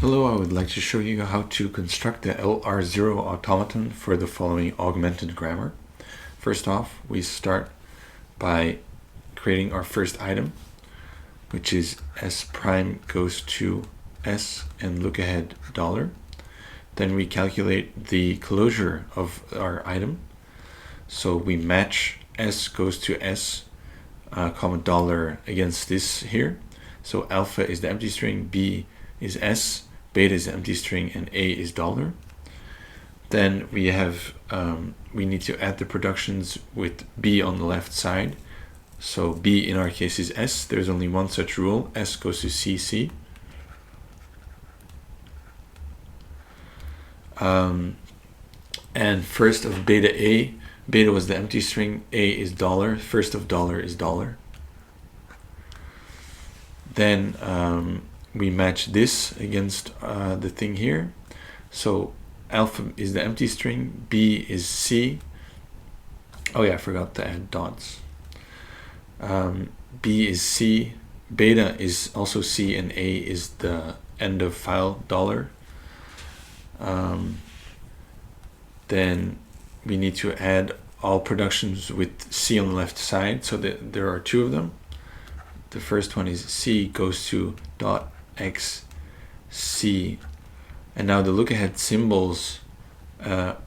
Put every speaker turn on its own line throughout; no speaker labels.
Hello, I would like to show you how to construct the LR0 automaton for the following augmented grammar. First off, we start by creating our first item, which is S prime goes to S and look ahead $. Then we calculate the closure of our item. So we match S goes to S, comma $, against this here. So alpha is the empty string, B is S, beta is the empty string, and A is $. Then we have we need to add the productions with B on the left side. So B in our case is S. There's only one such rule. S goes to CC. And first of beta A, beta was the empty string, A is $, first of $, is $. Then we match this against the thing here. So alpha is the empty string, B is C. Oh yeah, I forgot to add dots. B is C, beta is also C, and A is the end of file $. Then we need to add all productions with C on the left side, so that there are two of them. The first one is C goes to dot X C, and now the look ahead symbols, the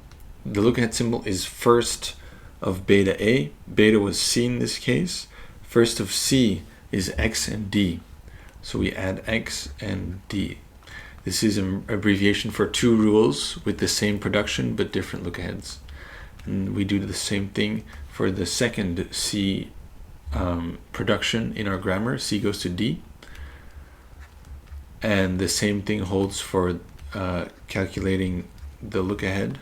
look ahead symbol is first of beta A. Beta was C in this case. First of C is X and D, so we add X and D. This is an abbreviation for two rules with the same production but different look aheads. And we do the same thing for the second C production in our grammar. C goes to D. And the same thing holds for calculating the look ahead.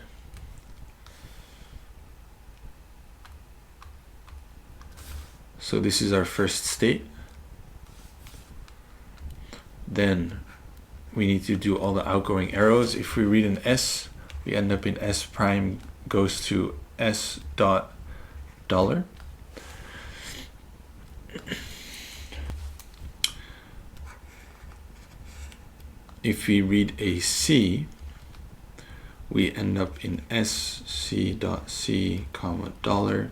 So this is our first state. Then we need to do all the outgoing arrows. If we read an S, we end up in S prime goes to S dot $. If we read a C, we end up in S C dot C comma $.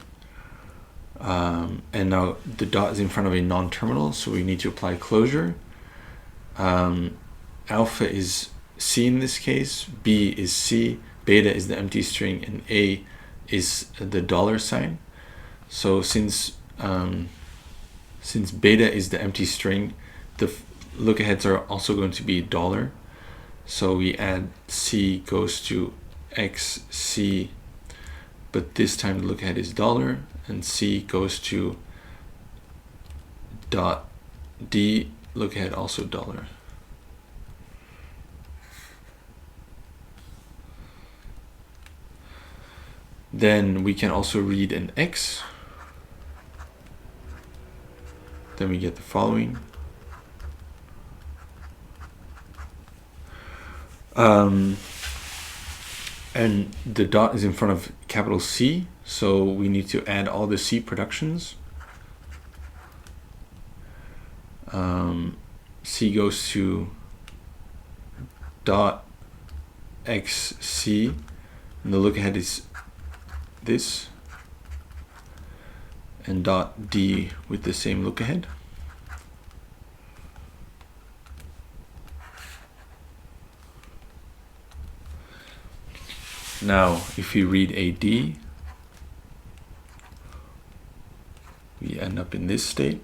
And now the dot is in front of a non-terminal, so we need to apply closure. Alpha is C in this case, B is C, beta is the empty string, and A is the $sign. So since beta is the empty string, the look aheads are also going to be $. So we add C goes to X C, but this time the look ahead is $, and C goes to dot D, look ahead also $. Then we can also read an X. Then we get the following. And the dot is in front of capital C, so we need to add all the C productions. C goes to dot X C, and the look ahead is this, and dot D with the same look ahead. Now, if we read a D, we end up in this state.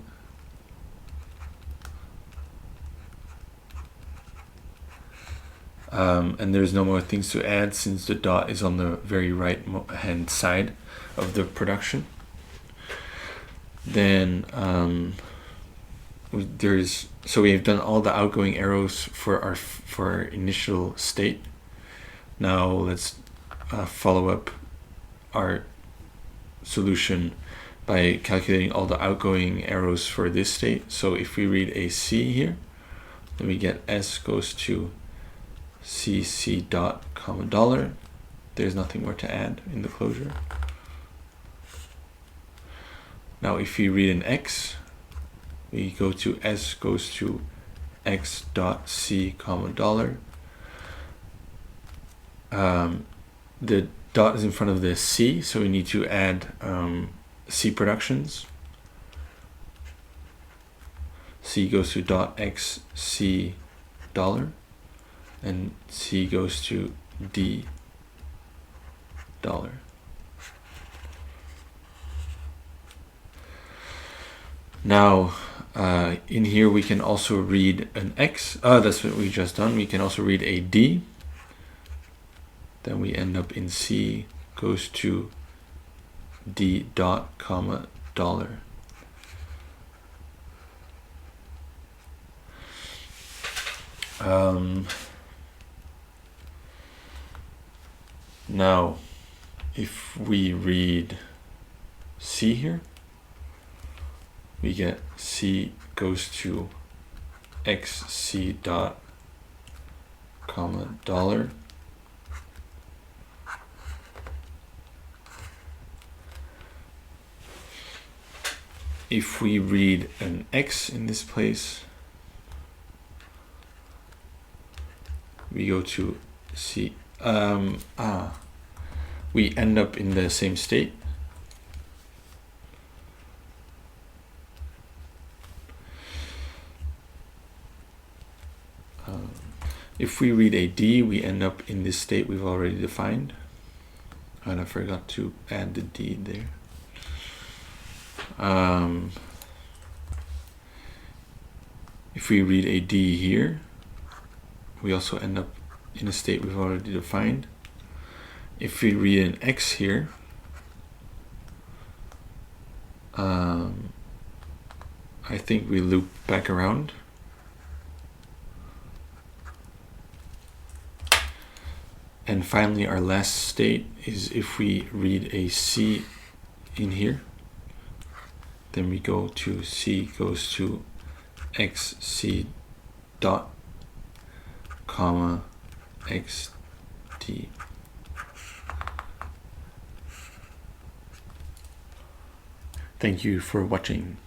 And there's no more things to add since the dot is on the very right hand side of the production. Then so we have done all the outgoing arrows for our initial state. Now let's follow up our solution by calculating all the outgoing arrows for this state. So if we read a C here, then we get S goes to CC dot comma $. There's nothing more to add in the closure. Now if we read an X, we go to S goes to x dot c comma dollar. The dot is in front of the C, so we need to add C productions. C goes to dot x c dollar, and C goes to D dollar. Now, in here we can also read an X. That's what we just done. We can also read a D. Then we end up in C goes to D dot comma dollar. Now, if we read C here, we get C goes to xc dot comma dollar. If we read an X in this place, we go to C. We end up in the same state. If we read a D, we end up in this state we've already defined. And I forgot to add the D there. If we read a D here, we also end up in a state we've already defined. If we read an X here, I think we loop back around. And finally, our last state is if we read a C in here, then we go to C goes to xc dot comma xd. Thank you for watching.